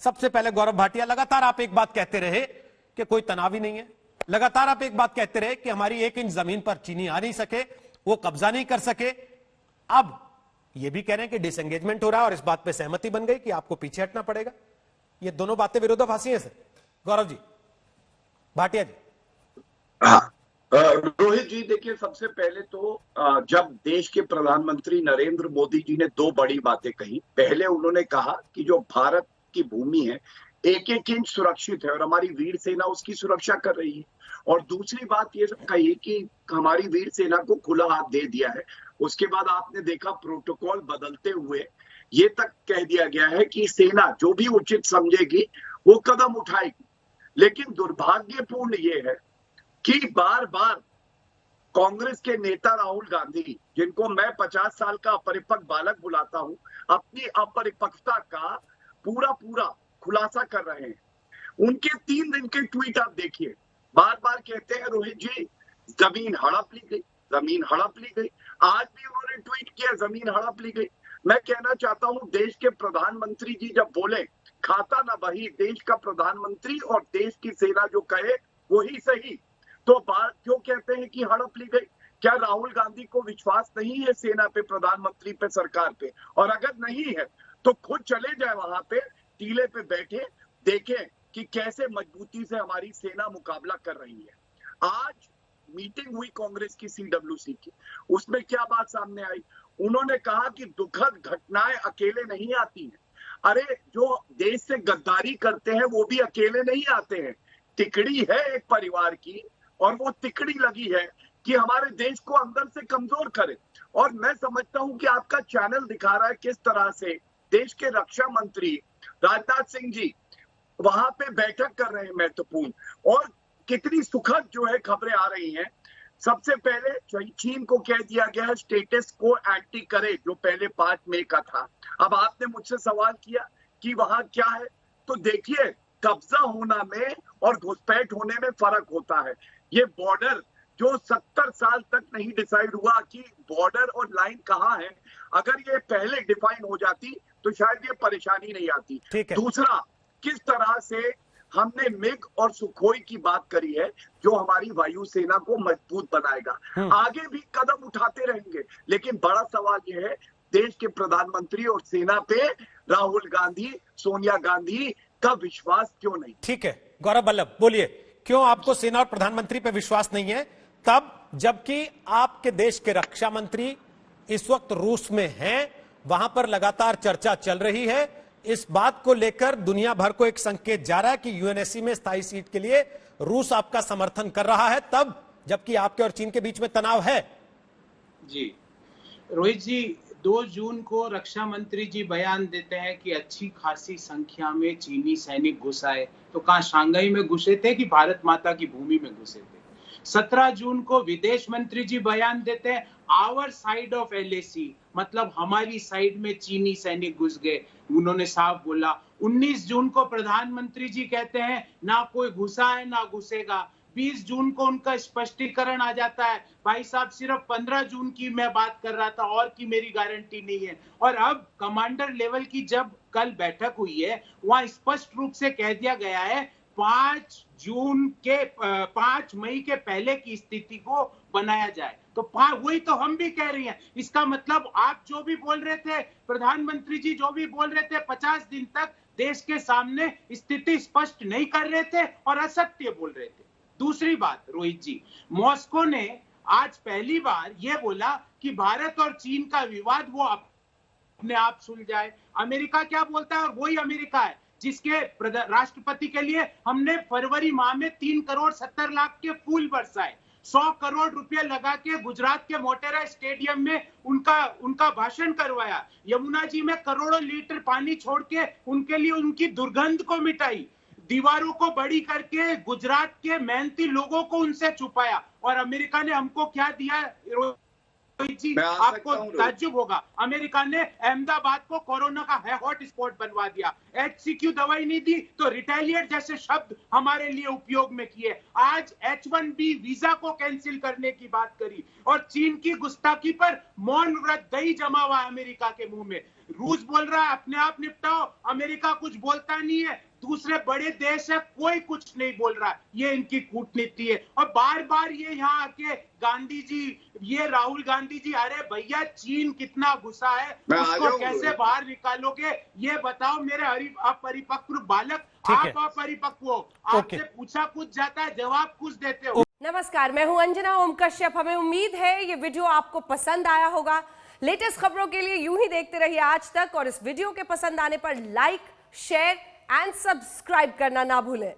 सबसे पहले गौरव भाटिया, लगातार आप एक बात कहते रहे कि कोई तनाव ही नहीं है, लगातार आप एक बात कहते रहे कि हमारी 1 इंच जमीन पर चीनी आ नहीं सके, वो कब्जा नहीं कर सके। अब ये भी कह रहे हैं कि डिसएंगेजमेंट हो रहा है और इस बात पे सहमति बन गई कि आपको पीछे हटना पड़ेगा। ये दोनों बातें विरोधाभासी हैं सर। गौरव जी, भाटिया जी। हाँ, रोहित जी, देखिए, सबसे पहले तो जब देश के प्रधानमंत्री नरेंद्र मोदी जी ने 2 बड़ी बातें कही। पहले उन्होंने कहा कि जो भारत की भूमि है 1-1 इंच सुरक्षित है और हमारी वीर सेना उसकी सुरक्षा कर रही है। और दूसरी बात ये कही कि हमारी वीर सेना को खुला हाथ दे दिया है। उसके बाद आपने देखा प्रोटोकॉल बदलते हुए ये तक कह दिया गया है कि सेना जो भी उचित समझेगी वो कदम उठाएगी। लेकिन दुर्भाग्यपूर्ण ये है कि बार बार कांग्रेस के नेता राहुल गांधी, जिनको मैं 50 साल का अपरिपक्व बालक बुलाता हूं, अपनी अपरिपक्वता का पूरा पूरा खुलासा कर रहे हैं। उनके 3 दिन के ट्वीट आप देखिए, बार बार कहते हैं रोहित जी जमीन हड़प ली गई, जमीन हड़प ली गई। आज भी उन्होंने ट्वीट किया जमीन हड़प ली गई। मैं कहना चाहता हूं, देश के प्रधानमंत्री जी जब बोले खाता ना बही, देश का प्रधानमंत्री और देश की सेना जो कहे वही सही, तो बात क्यों कहते हैं कि हड़प ली गई? क्या राहुल गांधी को विश्वास नहीं है सेना पे, प्रधानमंत्री पे, सरकार पे? और अगर नहीं है तो खुद चले जाए वहां पे, टीले पे बैठे, देखें कि कैसे मजबूती से हमारी सेना मुकाबला कर रही है। आज मीटिंग हुई कांग्रेस की सीडब्ल्यूसी की, उसमें क्या बात सामने आई? उन्होंने कहा कि दुखद घटनाएं अकेले नहीं आती हैं। अरे, जो देश से गद्दारी करते हैं वो भी अकेले नहीं आते हैं। तिकड़ी है एक परिवार की और वो तिकड़ी लगी है कि हमारे देश को अंदर से कमजोर करे। और मैं समझता हूं कि आपका चैनल दिखा रहा है किस तरह से देश के रक्षा मंत्री राजनाथ सिंह जी वहां पे बैठक कर रहे हैं महत्वपूर्ण, और कितनी सुखद जो है खबरें आ रही हैं। सबसे पहले चीन को कह दिया गया है स्टेटस को एंटी करे, जो पहले 5 मई का था। अब आपने मुझसे सवाल किया कि वहां क्या है, तो देखिए, कब्जा होना में और घुसपैठ होने में फर्क होता है। ये बॉर्डर जो 70 साल तक नहीं डिसाइड हुआ कि बॉर्डर और लाइन कहाँ है, अगर ये पहले डिफाइन हो जाती तो शायद ये परेशानी नहीं आती। दूसरा, किस तरह से हमने मिग और सुखोई की बात करी है, जो हमारी वायुसेना को मजबूत बनाएगा। आगे भी कदम उठाते रहेंगे, लेकिन बड़ा सवाल यह है, देश के प्रधानमंत्री और सेना पे राहुल गांधी, सोनिया गांधी का विश्वास क्यों नहीं? ठीक है, गौरव वल्लभ बोलिए, क्यों आपको सेना और प्रधानमंत्री पे विश्वास नहीं है, तब जबकि आपके देश के रक्षा मंत्री इस वक्त रूस में हैं, वहां पर लगातार चर्चा चल रही है, इस बात को लेकर दुनिया भर को एक संकेत जा रहा है कि यूएनएससी में स्थायी सीट के लिए रूस आपका समर्थन कर रहा है, तब जबकि आपके और चीन के बीच में तनाव है। जी रोहित जी, 2 जून को रक्षा मंत्री जी बयान देते हैं कि अच्छी खासी संख्या में चीनी सैनिक घुस आए, तो कहां शंघाई में घुसे थे कि भारत माता की भूमि में घुसे थे? 17 जून को विदेश मंत्री जी बयान देते हैं आवर साइड ऑफ एलएसी, मतलब हमारी साइड में चीनी सैनिक घुस गए, उन्होंने साफ बोला। 19 जून को प्रधानमंत्री जी कहते हैं ना कोई घुसा है ना घुसेगा। 20 जून को उनका स्पष्टीकरण आ जाता है, भाई साहब सिर्फ 15 जून की मैं बात कर रहा था और की मेरी गारंटी नहीं है। और अब कमांडर लेवल की जब कल बैठक हुई है, वहां स्पष्ट रूप से कह दिया गया है 5 मई के पहले की स्थिति को बनाया जाए। तो वही तो हम भी कह रही हैं। इसका मतलब आप जो भी बोल रहे थे, प्रधानमंत्री जी जो भी बोल रहे थे, 50 दिन तक देश के सामने स्थिति स्पष्ट नहीं कर रहे थे और असत्य बोल रहे थे। दूसरी बात रोहित जी, मॉस्को ने आज पहली बार यह बोला कि भारत और चीन का विवाद वो अपने आप सुलझाए। अमेरिका क्या बोलता है? और वही अमेरिका है जिसके राष्ट्रपति के लिए हमने फरवरी माह में 3 करोड़ 70 लाख के फूल बरसाए, 100 करोड़ रुपए लगा के गुजरात के मोटेरा स्टेडियम में उनका भाषण करवाया, यमुना जी में करोड़ों लीटर पानी छोड़ के उनके लिए उनकी दुर्गंध को मिटाई, दीवारों को बड़ी करके गुजरात के मेहनती लोगों को उनसे छुपाया। और अमेरिका ने हमको क्या दिया जी? आपको ताज्जुब होगा, अमेरिका ने अहमदाबाद को कोरोना का हॉट स्पॉट बनवा दिया। HCQ दवाई नहीं दी तो रिटेलिएट जैसे शब्द हमारे लिए उपयोग में किए। आज H1B वीजा को कैंसिल करने की बात करी और चीन की गुस्ताखी पर मौन व्रत दही जमा हुआ अमेरिका के मुंह में। रूस बोल रहा है अपने आप निपटाओ, अमेरिका कुछ बोलता नहीं है, दूसरे बड़े देश है कोई कुछ नहीं बोल रहा है। ये इनकी कूटनीति है। और बार बार ये यहाँ आके गांधी जी, ये राहुल गांधी जी, अरे भैया चीन कितना गुस्सा है, उसको कैसे बाहर निकालोगे ये बताओ मेरे अपरिपक्व बालक। आप अपरिपक्व हो, आपसे पूछा कुछ जाता है, जवाब कुछ देते हो। नमस्कार, मैं हूं अंजना ओम कश्यप। हमें उम्मीद है ये वीडियो आपको पसंद आया होगा। लेटेस्ट खबरों के लिए यूं ही देखते रहिए आज तक, और इस वीडियो के पसंद आने पर लाइक, शेयर एंड सब्सक्राइब करना ना भूलें।